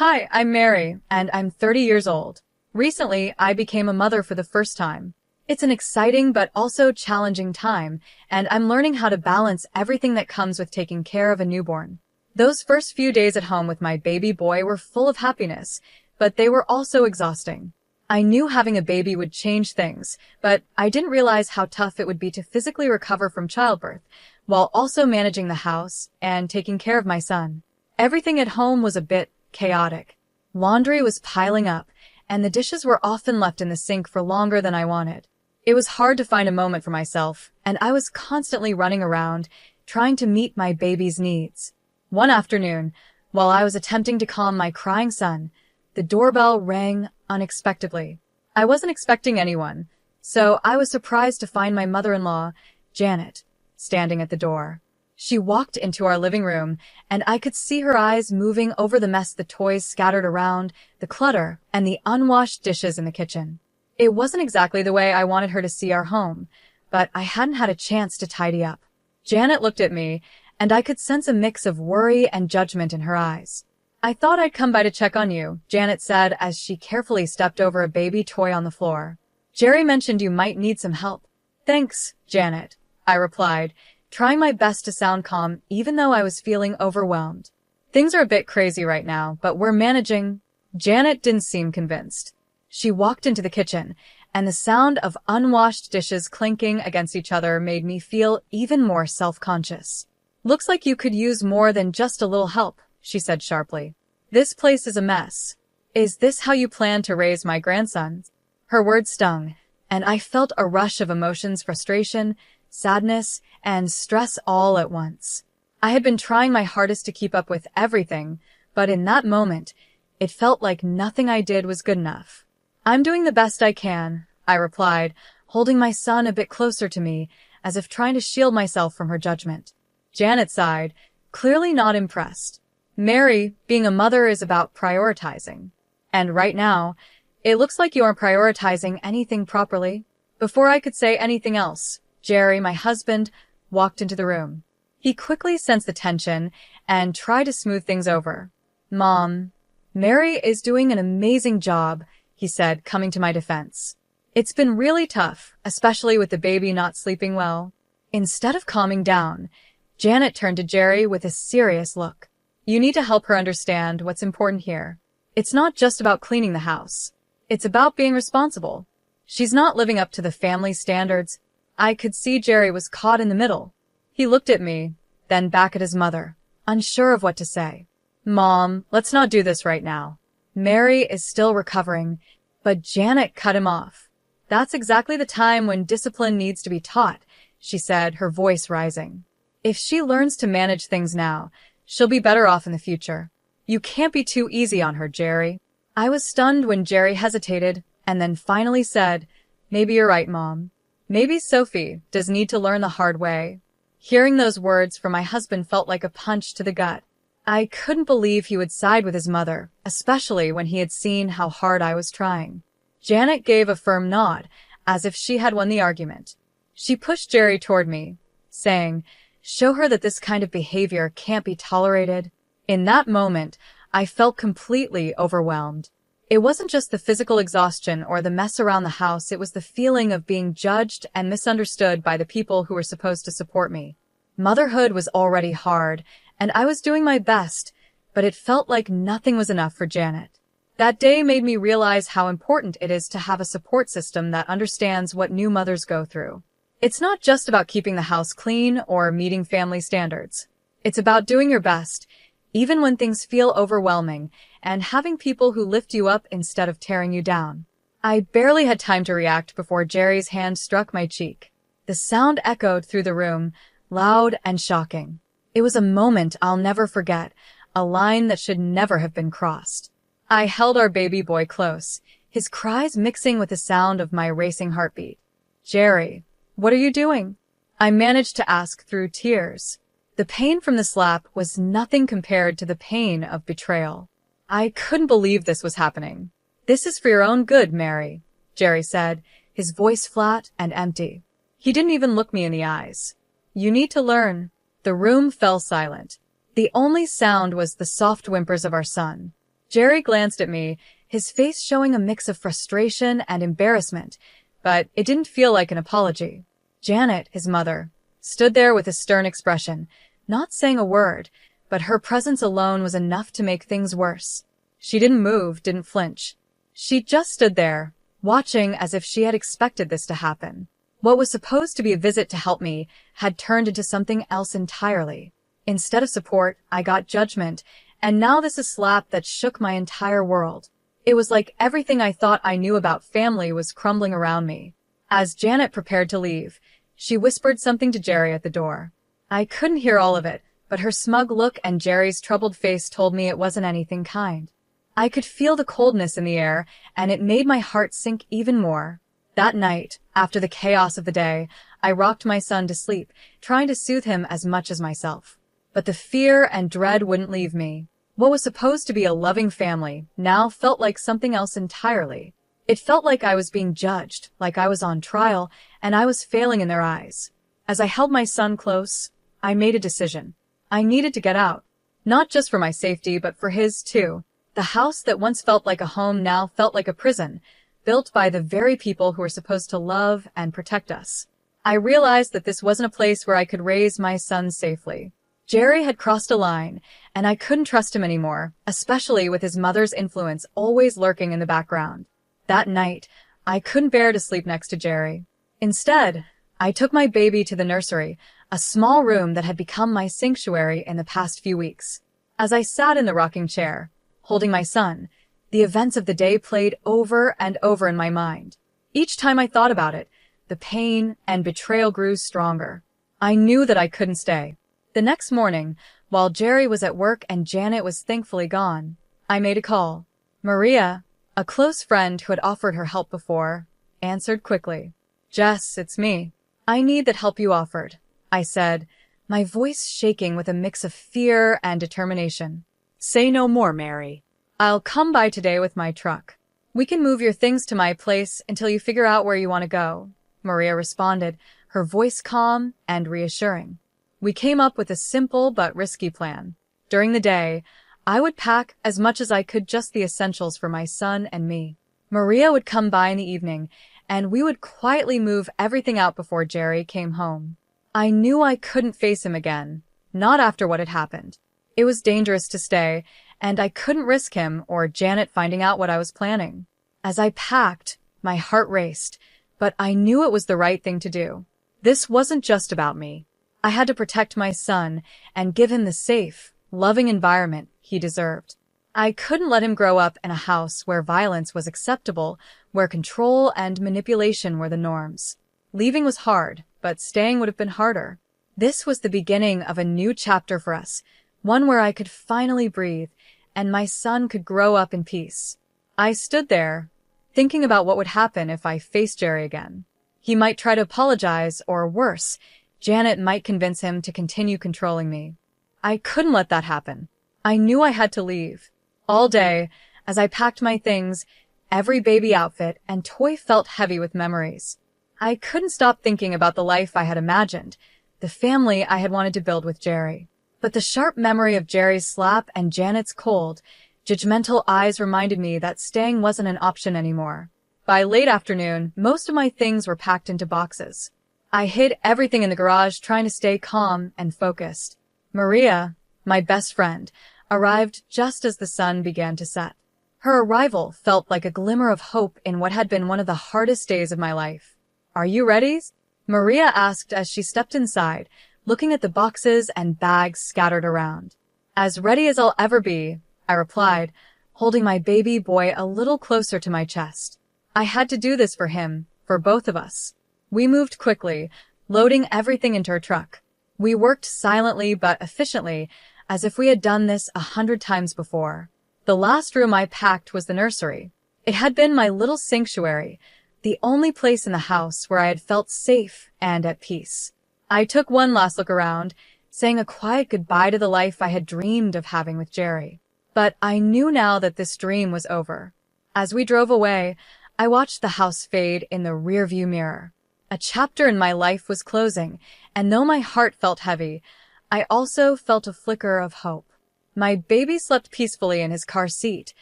Hi, I'm Mary, and I'm 30 years old. Recently, I became a mother for the first time. It's an exciting but also challenging time, and I'm learning how to balance everything that comes with taking care of a newborn. Those first few days at home with my baby boy were full of happiness, but they were also exhausting. I knew having a baby would change things, but I didn't realize how tough it would be to physically recover from childbirth, while also managing the house and taking care of my son. Everything at home was a bit chaotic. Laundry was piling up, and the dishes were often left in the sink for longer than I wanted. It was hard to find a moment for myself, and I was constantly running around, trying to meet my baby's needs. One afternoon, while I was attempting to calm my crying son, the doorbell rang unexpectedly. I wasn't expecting anyone, so I was surprised to find my mother-in-law, Janet, standing at the door. She walked into our living room, and I could see her eyes moving over the mess, the toys scattered around, the clutter, and the unwashed dishes in the kitchen. It wasn't exactly the way I wanted her to see our home, but I hadn't had a chance to tidy up. Janet looked at me, and I could sense a mix of worry and judgment in her eyes. "I thought I'd come by to check on you," Janet said as she carefully stepped over a baby toy on the floor. "Jerry mentioned you might need some help." "Thanks, Janet," I replied, trying my best to sound calm even though I was feeling overwhelmed. "Things are a bit crazy right now, but we're managing." Janet didn't seem convinced. She walked into the kitchen, and the sound of unwashed dishes clinking against each other made me feel even more self-conscious. "Looks like you could use more than just a little help," she said sharply. "This place is a mess. Is this how you plan to raise my grandson?" Her words stung, and I felt a rush of emotions: frustration, sadness, and stress all at once. I had been trying my hardest to keep up with everything, but in that moment, it felt like nothing I did was good enough. "I'm doing the best I can," I replied, holding my son a bit closer to me, as if trying to shield myself from her judgment. Janet sighed, clearly not impressed. "Mary, being a mother is about prioritizing. And right now, it looks like you aren't prioritizing anything properly." Before I could say anything else, Jerry, my husband, walked into the room. He quickly sensed the tension and tried to smooth things over. "Mom, Mary is doing an amazing job," he said, coming to my defense. "It's been really tough, especially with the baby not sleeping well." Instead of calming down, Janet turned to Jerry with a serious look. "You need to help her understand what's important here. It's not just about cleaning the house. It's about being responsible. She's not living up to the family standards." I could see Jerry was caught in the middle. He looked at me, then back at his mother, unsure of what to say. "Mom, let's not do this right now. Mary is still recovering," but Janet cut him off. "That's exactly the time when discipline needs to be taught," she said, her voice rising. "If she learns to manage things now, she'll be better off in the future. You can't be too easy on her, Jerry." I was stunned when Jerry hesitated and then finally said, "Maybe you're right, Mom. Maybe Sophie does need to learn the hard way." Hearing those words from my husband felt like a punch to the gut. I couldn't believe he would side with his mother, especially when he had seen how hard I was trying. Janet gave a firm nod, as if she had won the argument. She pushed Jerry toward me, saying, "Show her that this kind of behavior can't be tolerated." In that moment, I felt completely overwhelmed. It wasn't just the physical exhaustion or the mess around the house, it was the feeling of being judged and misunderstood by the people who were supposed to support me. Motherhood was already hard, and I was doing my best, but it felt like nothing was enough for Janet. That day made me realize how important it is to have a support system that understands what new mothers go through. It's not just about keeping the house clean or meeting family standards. It's about doing your best, even when things feel overwhelming, and having people who lift you up instead of tearing you down. I barely had time to react before Jerry's hand struck my cheek. The sound echoed through the room, loud and shocking. It was a moment I'll never forget, a line that should never have been crossed. I held our baby boy close, his cries mixing with the sound of my racing heartbeat. "Jerry, what are you doing?" I managed to ask through tears. The pain from the slap was nothing compared to the pain of betrayal. I couldn't believe this was happening. "This is for your own good, Mary," Jerry said, his voice flat and empty. He didn't even look me in the eyes. "You need to learn." The room fell silent. The only sound was the soft whimpers of our son. Jerry glanced at me, his face showing a mix of frustration and embarrassment, but it didn't feel like an apology. Janet, his mother, stood there with a stern expression, not saying a word, but her presence alone was enough to make things worse. She didn't move, didn't flinch. She just stood there, watching as if she had expected this to happen. What was supposed to be a visit to help me had turned into something else entirely. Instead of support, I got judgment, and now this is a slap that shook my entire world. It was like everything I thought I knew about family was crumbling around me. As Janet prepared to leave, she whispered something to Jerry at the door. I couldn't hear all of it, but her smug look and Jerry's troubled face told me it wasn't anything kind. I could feel the coldness in the air, and it made my heart sink even more. That night, after the chaos of the day, I rocked my son to sleep, trying to soothe him as much as myself. But the fear and dread wouldn't leave me. What was supposed to be a loving family now felt like something else entirely. It felt like I was being judged, like I was on trial, and I was failing in their eyes. As I held my son close, I made a decision. I needed to get out. Not just for my safety, but for his too. The house that once felt like a home now felt like a prison, built by the very people who were supposed to love and protect us. I realized that this wasn't a place where I could raise my son safely. Jerry had crossed a line, and I couldn't trust him anymore, especially with his mother's influence always lurking in the background. That night, I couldn't bear to sleep next to Jerry. Instead, I took my baby to the nursery, a small room that had become my sanctuary in the past few weeks. As I sat in the rocking chair, holding my son, the events of the day played over and over in my mind. Each time I thought about it, the pain and betrayal grew stronger. I knew that I couldn't stay. The next morning, while Jerry was at work and Janet was thankfully gone, I made a call. Maria, a close friend who had offered her help before, answered quickly. Jess, it's me. I need that help you offered, I said, my voice shaking with a mix of fear and determination. Say no more, Mary. I'll come by today with my truck. We can move your things to my place until you figure out where you want to go, Maria responded, her voice calm and reassuring. We came up with a simple but risky plan. During the day, I would pack as much as I could, just the essentials for my son and me. Maria would come by in the evening, and we would quietly move everything out before Jerry came home. I knew I couldn't face him again, not after what had happened. It was dangerous to stay, and I couldn't risk him or Janet finding out what I was planning. As I packed, my heart raced, but I knew it was the right thing to do. This wasn't just about me. I had to protect my son and give him the safe, loving environment he deserved. I couldn't let him grow up in a house where violence was acceptable, where control and manipulation were the norms. Leaving was hard, but staying would have been harder. This was the beginning of a new chapter for us, one where I could finally breathe, and my son could grow up in peace. I stood there, thinking about what would happen if I faced Jerry again. He might try to apologize, or worse, Janet might convince him to continue controlling me. I couldn't let that happen. I knew I had to leave. All day, as I packed my things, every baby outfit and toy felt heavy with memories. I couldn't stop thinking about the life I had imagined, the family I had wanted to build with Jerry. But the sharp memory of Jerry's slap and Janet's cold, judgmental eyes reminded me that staying wasn't an option anymore. By late afternoon, most of my things were packed into boxes. I hid everything in the garage, trying to stay calm and focused. Maria, my best friend, arrived just as the sun began to set. Her arrival felt like a glimmer of hope in what had been one of the hardest days of my life. Are you ready? Maria asked as she stepped inside, looking at the boxes and bags scattered around. As ready as I'll ever be, I replied, holding my baby boy a little closer to my chest. I had to do this for him, for both of us. We moved quickly, loading everything into our truck. We worked silently but efficiently, as if we had done this 100 times before. The last room I packed was the nursery. It had been my little sanctuary, the only place in the house where I had felt safe and at peace. I took one last look around, saying a quiet goodbye to the life I had dreamed of having with Jerry. But I knew now that this dream was over. As we drove away, I watched the house fade in the rearview mirror. A chapter in my life was closing, and though my heart felt heavy, I also felt a flicker of hope. My baby slept peacefully in his car seat,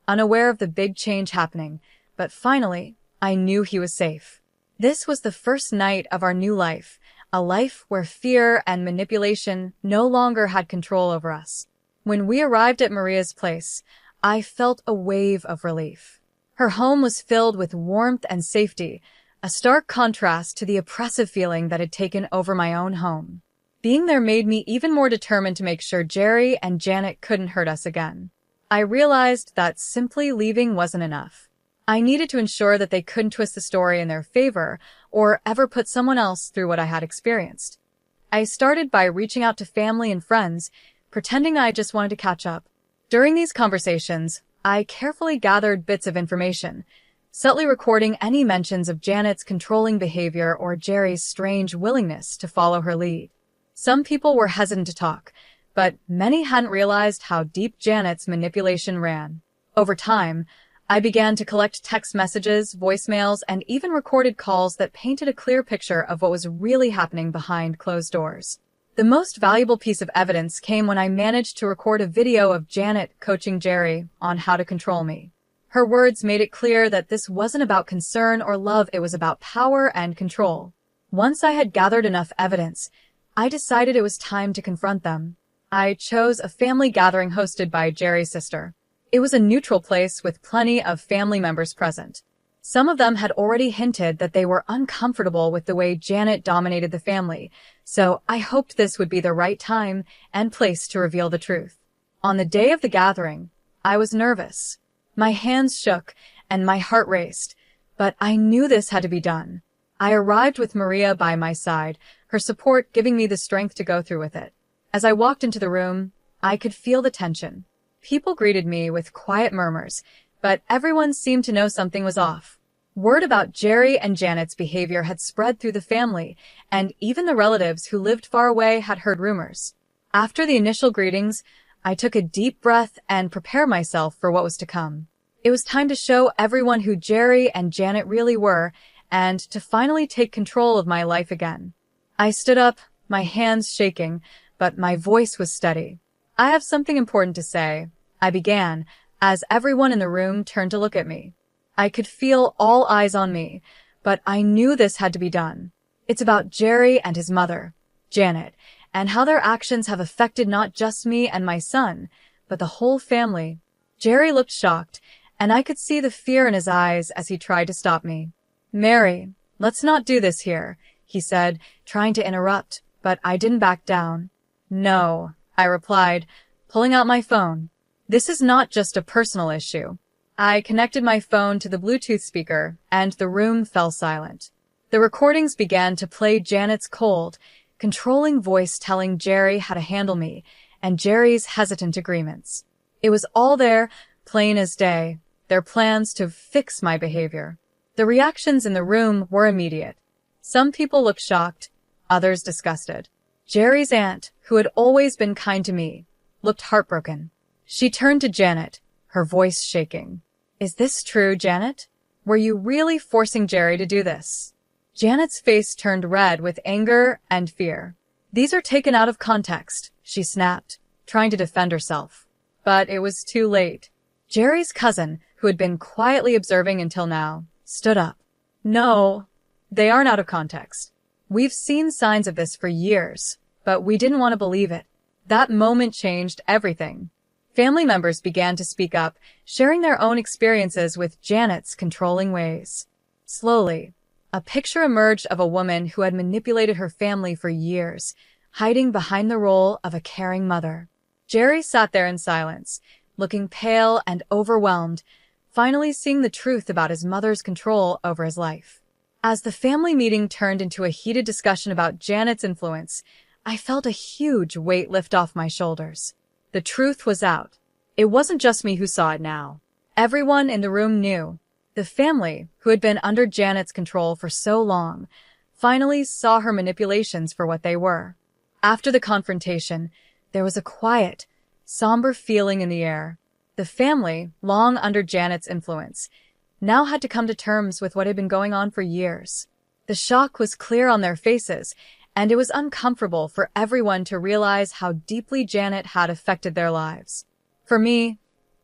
unaware of the big change happening, but finally, I knew he was safe. This was the first night of our new life, a life where fear and manipulation no longer had control over us. When we arrived at Maria's place, I felt a wave of relief. Her home was filled with warmth and safety, a stark contrast to the oppressive feeling that had taken over my own home. Being there made me even more determined to make sure Jerry and Janet couldn't hurt us again. I realized that simply leaving wasn't enough. I needed to ensure that they couldn't twist the story in their favor or ever put someone else through what I had experienced. I started by reaching out to family and friends, pretending I just wanted to catch up. During these conversations, I carefully gathered bits of information, subtly recording any mentions of Janet's controlling behavior or Jerry's strange willingness to follow her lead. Some people were hesitant to talk, but many hadn't realized how deep Janet's manipulation ran. Over time, I began to collect text messages, voicemails, and even recorded calls that painted a clear picture of what was really happening behind closed doors. The most valuable piece of evidence came when I managed to record a video of Janet coaching Jerry on how to control me. Her words made it clear that this wasn't about concern or love, it was about power and control. Once I had gathered enough evidence, I decided it was time to confront them. I chose a family gathering hosted by Jerry's sister. It was a neutral place with plenty of family members present. Some of them had already hinted that they were uncomfortable with the way Janet dominated the family, so I hoped this would be the right time and place to reveal the truth. On the day of the gathering, I was nervous. My hands shook and my heart raced, but I knew this had to be done. I arrived with Maria by my side, her support giving me the strength to go through with it. As I walked into the room, I could feel the tension. People greeted me with quiet murmurs, but everyone seemed to know something was off. Word about Jerry and Janet's behavior had spread through the family, and even the relatives who lived far away had heard rumors. After the initial greetings, I took a deep breath and prepared myself for what was to come. It was time to show everyone who Jerry and Janet really were, and to finally take control of my life again. I stood up, my hands shaking, but my voice was steady. "I have something important to say," I began, as everyone in the room turned to look at me. I could feel all eyes on me, but I knew this had to be done. It's about Jerry and his mother, Janet, and how their actions have affected not just me and my son, but the whole family. Jerry looked shocked, and I could see the fear in his eyes as he tried to stop me. "Mary, let's not do this here," he said, trying to interrupt, but I didn't back down. "No," I replied, pulling out my phone. "This is not just a personal issue." I connected my phone to the Bluetooth speaker, and the room fell silent. The recordings began to play Janet's cold, controlling voice telling Jerry how to handle me, and Jerry's hesitant agreements. It was all there, plain as day, their plans to fix my behavior. The reactions in the room were immediate. Some people looked shocked, others disgusted. Jerry's aunt, who had always been kind to me, looked heartbroken. She turned to Janet, her voice shaking. "Is this true, Janet? Were you really forcing Jerry to do this?" Janet's face turned red with anger and fear. "These are taken out of context," she snapped, trying to defend herself. But it was too late. Jerry's cousin, who had been quietly observing until now, stood up. "No, they aren't out of context. We've seen signs of this for years, but we didn't want to believe it." That moment changed everything. Family members began to speak up, sharing their own experiences with Janet's controlling ways. Slowly, a picture emerged of a woman who had manipulated her family for years, hiding behind the role of a caring mother. Jerry sat there in silence, looking pale and overwhelmed, finally seeing the truth about his mother's control over his life. As the family meeting turned into a heated discussion about Janet's influence, I felt a huge weight lift off my shoulders. The truth was out. It wasn't just me who saw it now. Everyone in the room knew. The family, who had been under Janet's control for so long, finally saw her manipulations for what they were. After the confrontation, there was a quiet, somber feeling in the air. The family, long under Janet's influence, now had to come to terms with what had been going on for years. The shock was clear on their faces, and it was uncomfortable for everyone to realize how deeply Janet had affected their lives. For me,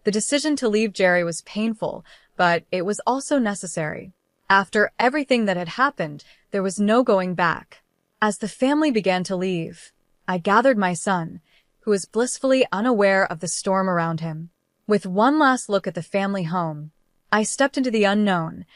the decision to leave Jerry was painful, but it was also necessary. After everything that had happened, there was no going back. As the family began to leave, I gathered my son, who was blissfully unaware of the storm around him. With one last look at the family home, I stepped into the unknown,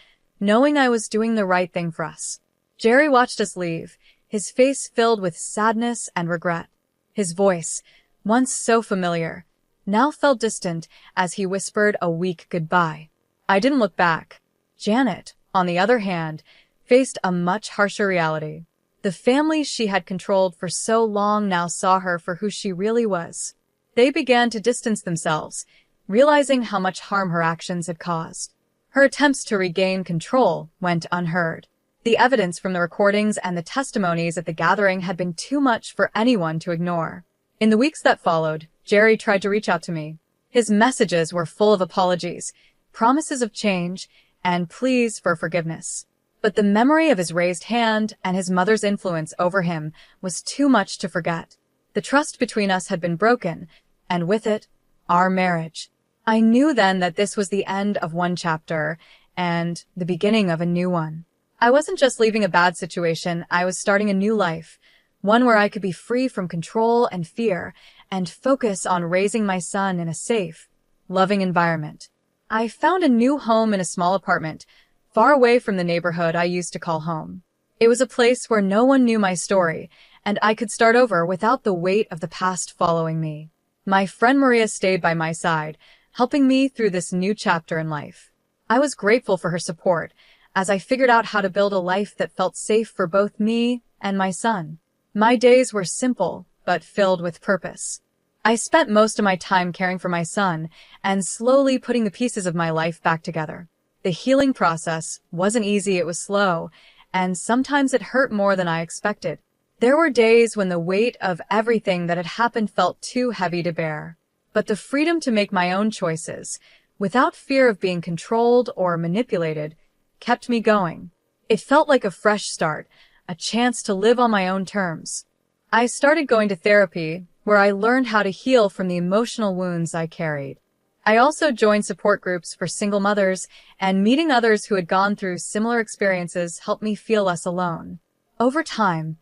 knowing I was doing the right thing for us. Jerry watched us leave, his face filled with sadness and regret. His voice, once so familiar, now felt distant as he whispered a weak goodbye. I didn't look back. Janet, on the other hand, faced a much harsher reality. The family she had controlled for so long now saw her for who she really was. They began to distance themselves, realizing how much harm her actions had caused. Her attempts to regain control went unheard. The evidence from the recordings and the testimonies at the gathering had been too much for anyone to ignore. In the weeks that followed, Jerry tried to reach out to me. His messages were full of apologies, promises of change, and pleas for forgiveness. But the memory of his raised hand and his mother's influence over him was too much to forget. The trust between us had been broken, and with it, our marriage. I knew then that this was the end of one chapter and the beginning of a new one. I wasn't just leaving a bad situation, I was starting a new life, one where I could be free from control and fear and focus on raising my son in a safe, loving environment. I found a new home in a small apartment, far away from the neighborhood I used to call home. It was a place where no one knew my story, and I could start over without the weight of the past following me. My friend Maria stayed by my side, helping me through this new chapter in life. I was grateful for her support, as I figured out how to build a life that felt safe for both me and my son. My days were simple, but filled with purpose. I spent most of my time caring for my son and slowly putting the pieces of my life back together. The healing process wasn't easy, it was slow, and sometimes it hurt more than I expected. There were days when the weight of everything that had happened felt too heavy to bear. But the freedom to make my own choices, without fear of being controlled or manipulated, kept me going. It felt like a fresh start, a chance to live on my own terms. I started going to therapy, where I learned how to heal from the emotional wounds I carried. I also joined support groups for single mothers, and meeting others who had gone through similar experiences helped me feel less alone. Over time,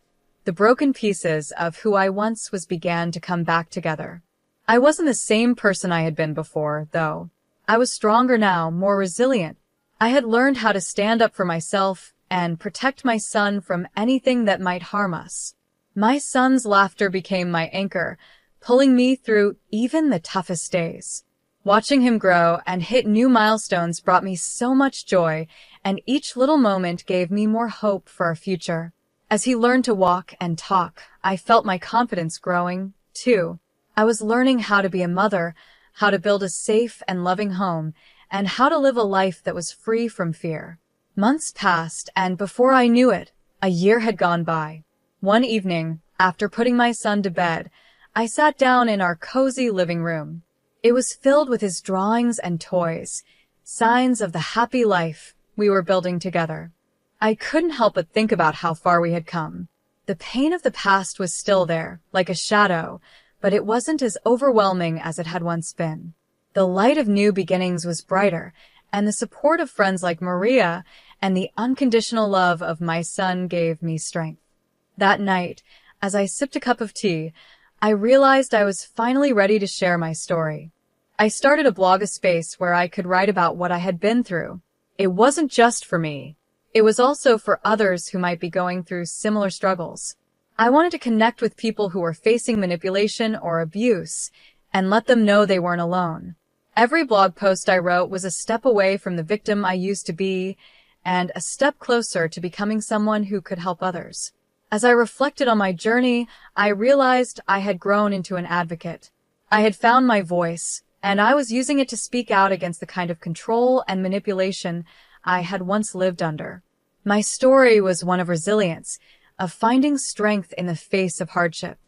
the broken pieces of who I once was began to come back together. I wasn't the same person I had been before, though. I was stronger now, more resilient. I had learned how to stand up for myself and protect my son from anything that might harm us. My son's laughter became my anchor, pulling me through even the toughest days. Watching him grow and hit new milestones brought me so much joy, and each little moment gave me more hope for our future. As he learned to walk and talk, I felt my confidence growing, too. I was learning how to be a mother, how to build a safe and loving home, and how to live a life that was free from fear. Months passed, and before I knew it, a year had gone by. One evening, after putting my son to bed, I sat down in our cozy living room. It was filled with his drawings and toys, signs of the happy life we were building together. I couldn't help but think about how far we had come. The pain of the past was still there, like a shadow, but it wasn't as overwhelming as it had once been. The light of new beginnings was brighter, and the support of friends like Maria and the unconditional love of my son gave me strength. That night, as I sipped a cup of tea, I realized I was finally ready to share my story. I started a blog, a space where I could write about what I had been through. It wasn't just for me. It was also for others who might be going through similar struggles. I wanted to connect with people who were facing manipulation or abuse and let them know they weren't alone. Every blog post I wrote was a step away from the victim I used to be and a step closer to becoming someone who could help others. As I reflected on my journey, I realized I had grown into an advocate. I had found my voice, and I was using it to speak out against the kind of control and manipulation I had once lived under. My story was one of resilience, of finding strength in the face of hardship.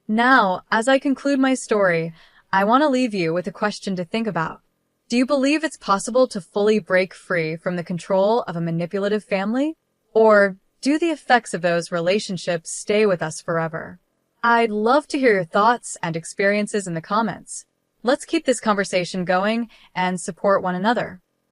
Now, as I conclude my story, I want to leave you with a question to think about. Do you believe it's possible to fully break free from the control of a manipulative family? Or Do the effects of those relationships stay with us forever? I'd love to hear your thoughts and experiences in the comments. Let's keep this conversation going and support one another.